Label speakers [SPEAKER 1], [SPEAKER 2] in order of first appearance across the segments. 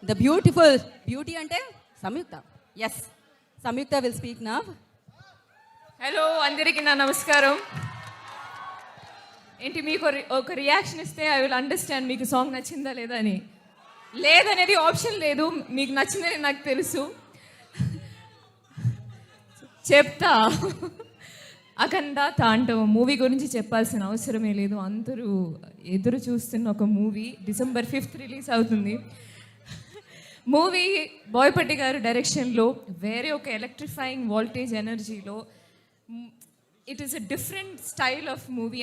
[SPEAKER 1] The beautiful beauty అంటే Samyuktha. Yes, Samyuktha will speak now.
[SPEAKER 2] Hello, అందరికీ నా నమస్కారం. ఏంటి మీకు ఒక రియాక్షన్ ఇస్తే ఐ విల్ అండర్స్టాండ్ మీకు సాంగ్ నచ్చిందా లేదా అని. లేదనేది ఆప్షన్ లేదు, మీకు నచ్చిందని నాకు తెలుసు. చెప్తా. అఖండ తాండవం మూవీ గురించి చెప్పాల్సిన అవసరమే లేదు. అందరూ ఎదురు చూస్తున్న ఒక మూవీ. December 5th రిలీజ్ అవుతుంది. మూవీ బోయపట్టి గారు డైరెక్షన్లో వేరే ఒక ఎలక్ట్రిఫైయింగ్ వోల్టేజ్ ఎనర్జీలో it is a different style of movie.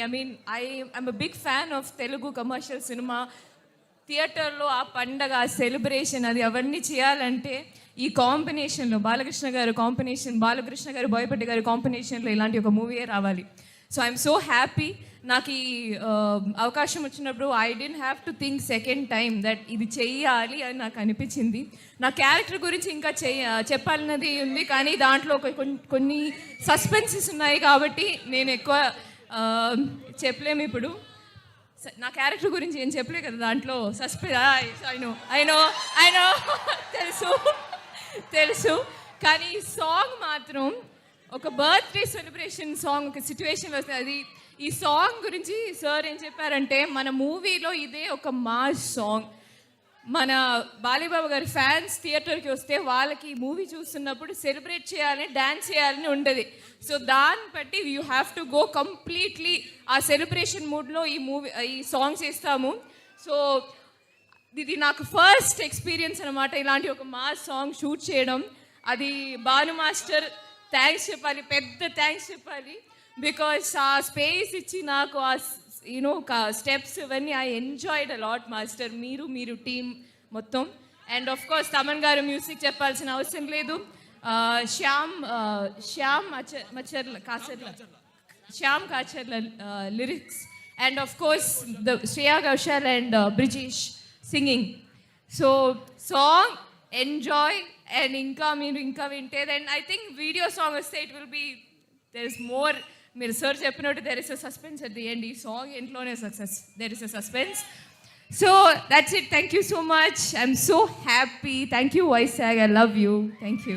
[SPEAKER 2] I'm a big fan of Telugu commercial cinema. థియేటర్లో ఆ పండగ, ఆ సెలబ్రేషన్, అది అవన్నీ చేయాలంటే ఈ కాంబినేషన్లో బాలకృష్ణ గారు కాంబినేషన్, బాలకృష్ణ గారు బోయపట్టి గారు కాంబినేషన్లో ఇలాంటి ఒక మూవీయే రావాలి. So I'm so happy. నాకు ఈ అవకాశం వచ్చినప్పుడు I didn't have to think second time that ఇది చెయ్యాలి అని నాకు అనిపించింది. నా క్యారెక్టర్ గురించి ఇంకా చెప్పాలన్నది ఉంది, కానీ దాంట్లో కొన్ని సస్పెన్సెస్ ఉన్నాయి కాబట్టి నేను ఎక్కువ చెప్పలేము ఇప్పుడు. నా క్యారెక్టర్ గురించి ఏం చెప్పలే కదా దాంట్లో. అయినో తెలుసు. కానీ ఈ సాంగ్ మాత్రం ఒక బర్త్డే సెలబ్రేషన్ సాంగ్, ఒక సిచ్యువేషన్లో వస్తుంది. అది ఈ సాంగ్ గురించి సార్ ఏం చెప్పారంటే, మన మూవీలో ఇదే ఒక మాస్ సాంగ్. మన బాలీబాబు గారి ఫ్యాన్స్ థియేటర్కి వస్తే వాళ్ళకి ఈ మూవీ చూస్తున్నప్పుడు సెలబ్రేట్ చేయాలని, డ్యాన్స్ చేయాలని ఉండదు. సో దాన్ని బట్టి you have to go completely ఆ సెలబ్రేషన్ మూడ్లో ఈ సాంగ్ చేస్తాము. సో ఇది నాకు ఫస్ట్ ఎక్స్పీరియన్స్ అనమాట, ఇలాంటి ఒక మాస్ సాంగ్ షూట్ చేయడం. అది భాను మాస్టర్ థ్యాంక్స్ చెప్పాలి, పెద్ద థ్యాంక్స్ చెప్పాలి. బికాస్ ఆ స్పేస్ ఇచ్చి నాకు ఆ స్టెప్స్ ఇవన్నీ I enjoyed a lot master. మీరు టీమ్ మొత్తం. And of course Thaman garu music చెప్పాల్సిన అవసరం లేదు. Shyam Kasarla lyrics. And of course Shreya Ghoshal and Brijesh singing. So song enjoy. And మీరు ఇంకా వింటే then I think video song వస్తే it will be there is more. మీరు సార్ చెప్పినట్టు there is a suspense at the end. ఈ సాంగ్ ఇంట్లోనే there is a suspense. So that's it. Thank you so much. I'm so happy. Thank you Vizag. I love you. Thank you.